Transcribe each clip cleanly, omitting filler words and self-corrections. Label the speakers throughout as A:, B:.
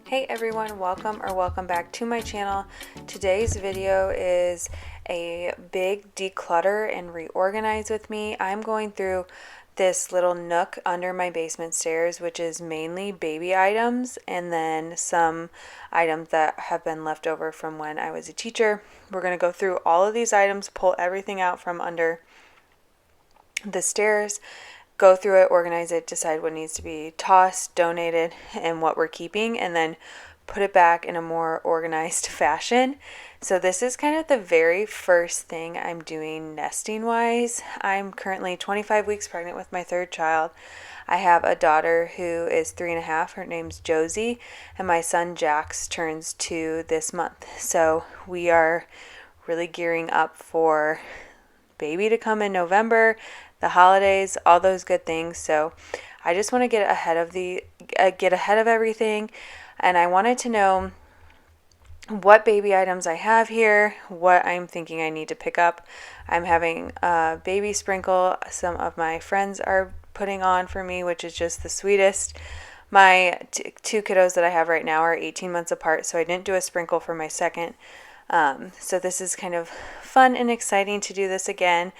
A: Hey everyone, welcome back to my channel. Today's video is a big declutter and reorganize with me. I'm going through this little nook under my basement stairs, which is mainly baby items and then some items that have been left over from when I was a teacher. We're going to go through all of these items, pull everything out from under the stairs, go through it, organize it, decide what needs to be tossed, donated, and what we're keeping, and then put it back in a more organized fashion. So this is kind of the very first thing I'm doing nesting wise. I'm currently 25 weeks pregnant with my third child. I have a daughter who is 3.5. Her name's Josie, and my son Jax turns 2 this month. So we are really gearing up for baby to come in November, the holidays, all those good things. So I just want to get ahead of everything, and I wanted to know what baby items I have here, what I'm thinking I need to pick up. I'm having a baby sprinkle some of my friends are putting on for me, which is just the sweetest. My two kiddos that I have right now are 18 months apart, so I didn't do a sprinkle for my second. So this is kind of fun and exciting to do this again,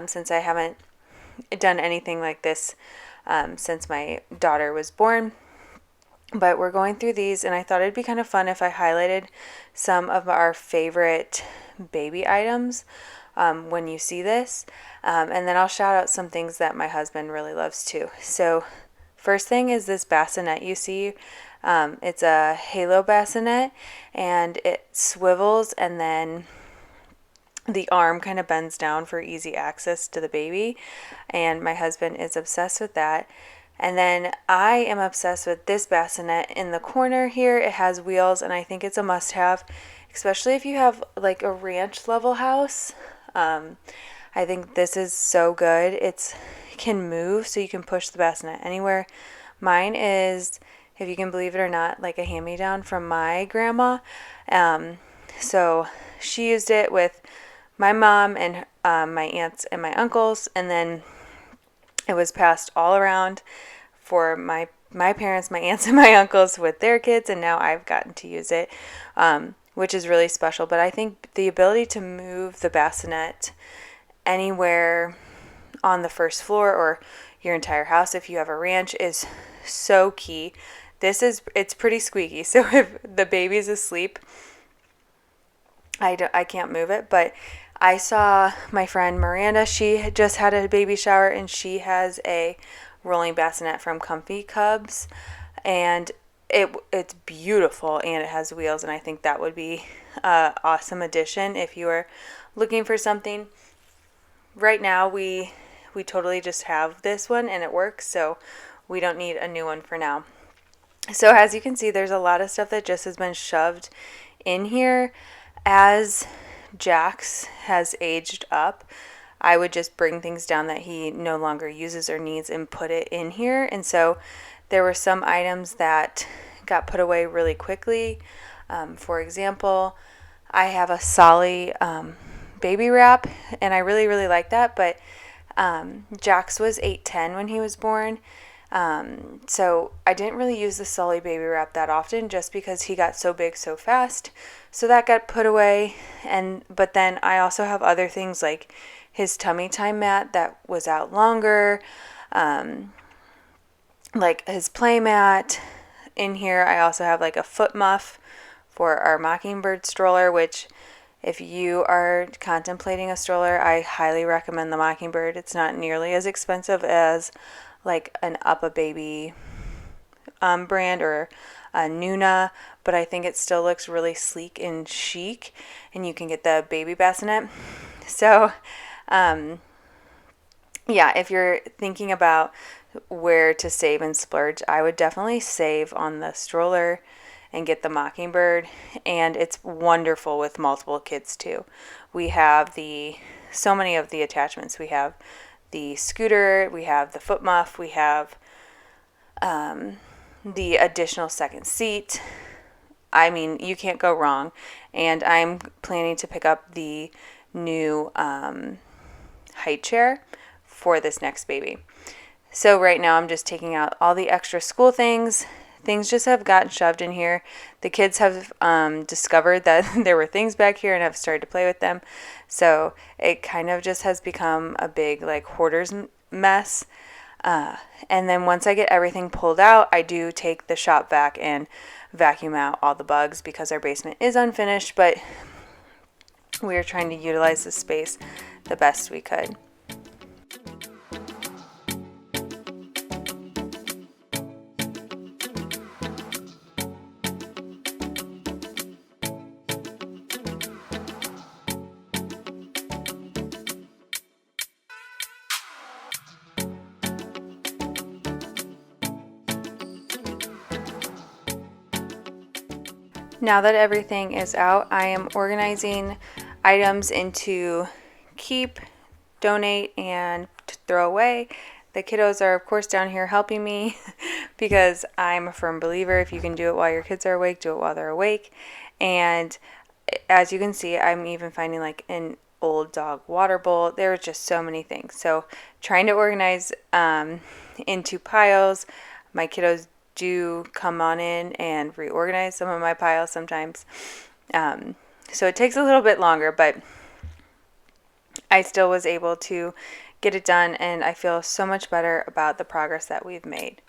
A: since I haven't done anything like this since my daughter was born. But we're going through these, and I thought it'd be kind of fun if I highlighted some of our favorite baby items when you see this, and then I'll shout out some things that my husband really loves too. So first thing is this bassinet you see. It's a halo bassinet, and it swivels, and then the arm kind of bends down for easy access to the baby, and my husband is obsessed with that. And then I am obsessed with this bassinet in the corner here. It has wheels, and I think it's a must-have, especially if you have like a ranch level house. I think this is so good. It can move, so you can push the bassinet anywhere. Mine is, if you can believe it or not, like a hand-me-down from my grandma. So she used it with my mom and my aunts and my uncles, and then it was passed all around for my parents, my aunts, and my uncles with their kids, and now I've gotten to use it, which is really special. But I think the ability to move the bassinet anywhere on the first floor or your entire house if you have a ranch is so key. It's pretty squeaky, so if the baby's asleep, I can't move it. But I saw my friend Miranda, she had just had a baby shower, and she has a rolling bassinet from Comfy Cubs, and it's beautiful, and it has wheels, and I think that would be an awesome addition if you are looking for something. Right now we totally just have this one, and it works, so we don't need a new one for now. So as you can see, there's a lot of stuff that just has been shoved in here. As Jax has aged up, I would just bring things down that he no longer uses or needs and put it in here. And so there were some items that got put away really quickly. For example, I have a Solly baby wrap, and I really, really like that. But Jax was 8'10" when he was born. So I didn't really use the Solly baby wrap that often just because he got so big so fast. So that got put away. But then I also have other things like his tummy time mat that was out longer, like his play mat. In here I also have like a foot muff for our Mockingbird stroller, which if you are contemplating a stroller, I highly recommend the Mockingbird. It's not nearly as expensive as like an Up-A-Baby brand or a Nuna, but I think it still looks really sleek and chic, and you can get the baby bassinet. So yeah, if you're thinking about where to save and splurge, I would definitely save on the stroller and get the Mockingbird, and it's wonderful with multiple kids too. We have so many of the attachments. We have the scooter, we have the foot muff, we have the additional second seat. I mean, you can't go wrong. And I'm planning to pick up the new height chair for this next baby. So right now I'm just taking out all the extra school things, things just have gotten shoved in here. The kids have discovered that there were things back here and have started to play with them. So it kind of just has become a big like hoarder's mess. And then once I get everything pulled out, I do take the shop vac and vacuum out all the bugs because our basement is unfinished, but we are trying to utilize the space the best we could. Now that everything is out, I am organizing items into keep, donate, and to throw away. The kiddos are, of course, down here helping me because I'm a firm believer if you can do it while your kids are awake, do it while they're awake. And as you can see, I'm even finding like an old dog water bowl. There are just so many things. So trying to organize into piles. My kiddos do come on in and reorganize some of my piles sometimes. So it takes a little bit longer, but I still was able to get it done, and I feel so much better about the progress that we've made.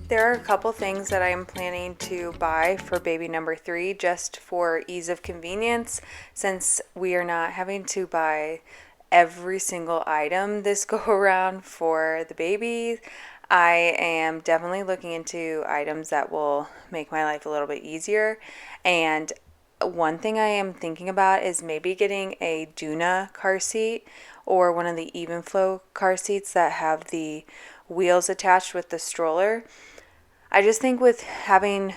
A: There are a couple things that I am planning to buy for baby number 3 just for ease of convenience, since we are not having to buy every single item this go around for the baby. I am definitely looking into items that will make my life a little bit easier, and one thing I am thinking about is maybe getting a Duna car seat or one of the even flow car seats that have the wheels attached with the stroller. I just think with having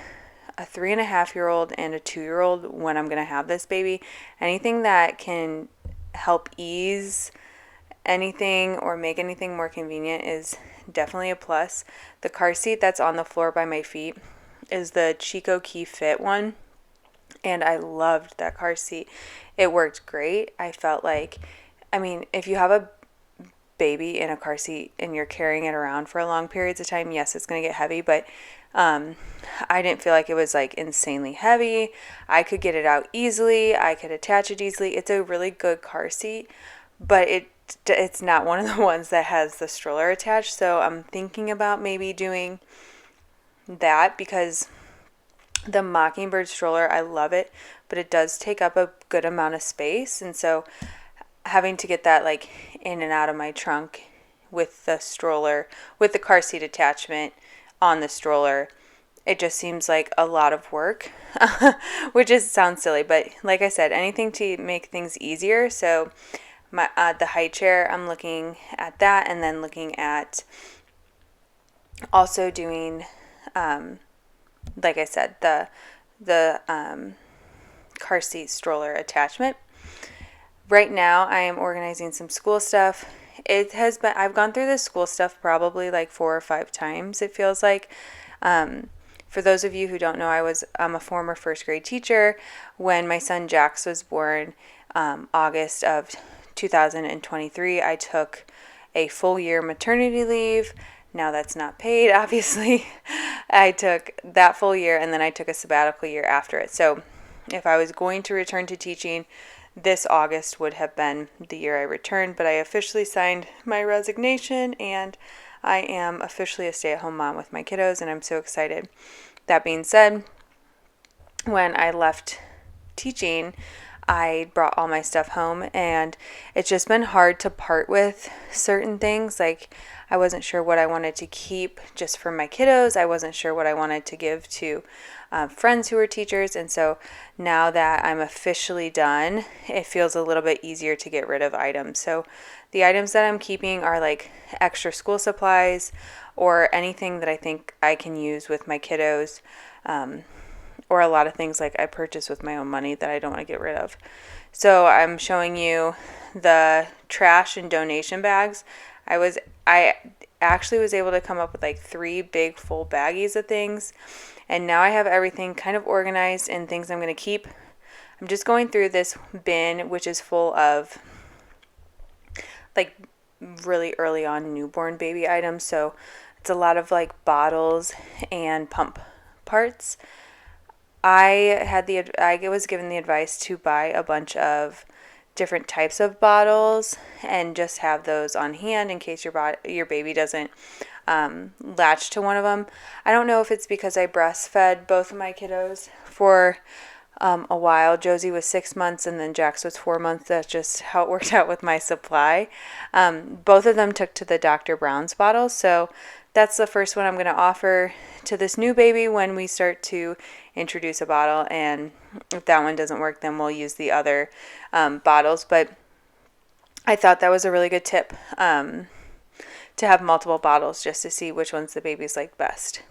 A: a 3.5-year-old and a 2-year-old when I'm going to have this baby, anything that can help ease anything or make anything more convenient is definitely a plus. The car seat that's on the floor by my feet is the Chico Key Fit one, and I loved that car seat. It worked great. I felt like, if you have a baby in a car seat and you're carrying it around for long periods of time, yes, it's going to get heavy, but I didn't feel like it was like insanely heavy. I could get it out easily. I could attach it easily. It's a really good car seat, but it's not one of the ones that has the stroller attached. So I'm thinking about maybe doing that, because the Mockingbird stroller, I love it, but it does take up a good amount of space, and so having to get that like in and out of my trunk with the stroller, with the car seat attachment on the stroller, it just seems like a lot of work, which sounds silly, but like I said, anything to make things easier. So the high chair, I'm looking at that, and then looking at also doing, like I said, the car seat stroller attachment. Right now, I am organizing some school stuff. I've gone through this school stuff probably like 4 or 5 times, it feels like. For those of you who don't know, I'm a former first grade teacher. When my son Jax was born, August of 2023, I took a full year maternity leave. Now that's not paid, obviously. I took that full year, and then I took a sabbatical year after it. So if I was going to return to teaching, this August would have been the year I returned, but I officially signed my resignation, and I am officially a stay-at-home mom with my kiddos, and I'm so excited. That being said, when I left teaching, I brought all my stuff home, and it's just been hard to part with certain things. Like, I wasn't sure what I wanted to keep just for my kiddos. I wasn't sure what I wanted to give to friends who are teachers. And so now that I'm officially done, it feels a little bit easier to get rid of items. So the items that I'm keeping are like extra school supplies or anything that I think I can use with my kiddos. Or a lot of things like I purchase with my own money that I don't want to get rid of. So I'm showing you the trash and donation bags. I actually was able to come up with like 3 big full baggies of things. And now I have everything kind of organized and things I'm going to keep. I'm just going through this bin, which is full of like really early on newborn baby items. So it's a lot of like bottles and pump parts. I was given the advice to buy a bunch of different types of bottles and just have those on hand in case your baby doesn't latch to one of them. I don't know if it's because I breastfed both of my kiddos for a while. Josie was 6 months and then Jax was 4 months. That's just how it worked out with my supply. Both of them took to the Dr. Brown's bottles, so that's the first one I'm going to offer to this new baby when we start to introduce a bottle. And if that one doesn't work, then we'll use the other bottles. But I thought that was a really good tip to have multiple bottles just to see which ones the babies like best.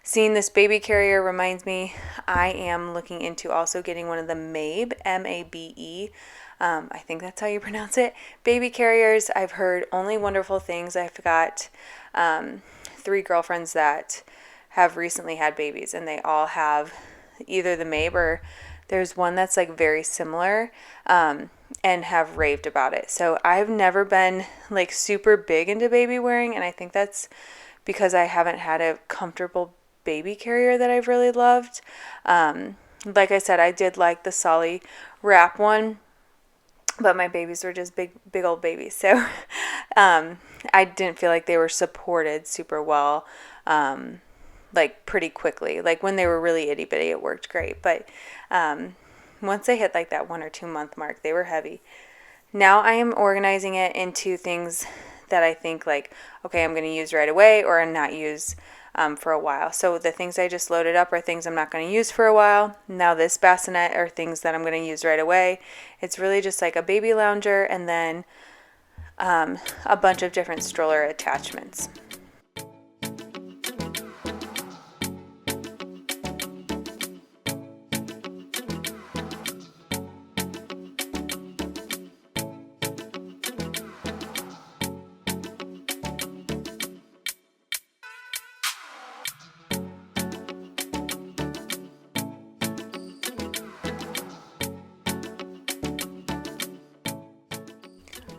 A: Seeing this baby carrier reminds me I am looking into also getting one of the MABE, M-A-B-E. I think that's how you pronounce it. Baby carriers. I've heard only wonderful things. I've got 3 girlfriends that have recently had babies, and they all have either the MABE or there's one that's like very similar, and have raved about it. So I've never been like super big into baby wearing, and I think that's because I haven't had a comfortable baby carrier that I've really loved. Like I said, I did like the Solly wrap one, but my babies were just big old babies. So I didn't feel like they were supported super well, like pretty quickly. Like when they were really itty bitty, it worked great. But once they hit like that 1 or 2 month mark, they were heavy. Now I am organizing it into things that I think like, okay, I'm going to use right away or not use for a while. So the things I just loaded up are things I'm not going to use for a while. Now this bassinet are things that I'm going to use right away. It's really just like a baby lounger and then a bunch of different stroller attachments.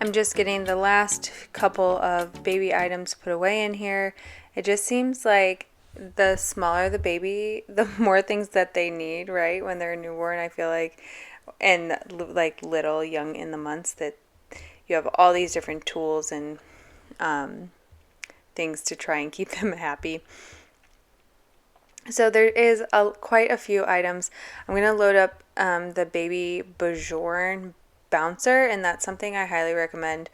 A: I'm just getting the last couple of baby items put away in here. It just seems like the smaller the baby, the more things that they need, right? When they're newborn, I feel like, and like little, young in the months, that you have all these different tools and things to try and keep them happy. So there is quite a few items. I'm going to load up the baby Bajorn bouncer, and that's something I highly recommend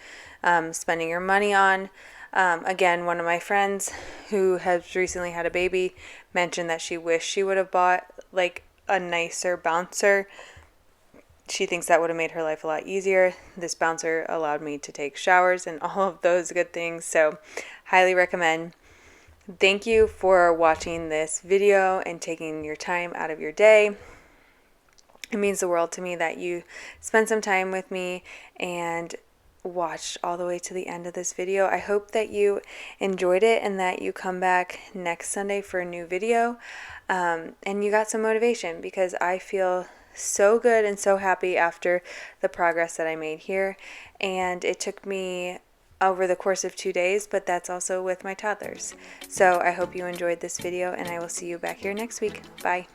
A: spending your money on. Again, one of my friends who has recently had a baby mentioned that she wished she would have bought like a nicer bouncer. She thinks that would have made her life a lot easier. This bouncer allowed me to take showers and all of those good things, so highly recommend. Thank you for watching this video and taking your time out of your day. It means the world to me that you spend some time with me and watched all the way to the end of this video. I hope that you enjoyed it and that you come back next Sunday for a new video and you got some motivation, because I feel so good and so happy after the progress that I made here. And it took me over the course of 2 days, but that's also with my toddlers. So I hope you enjoyed this video, and I will see you back here next week. Bye.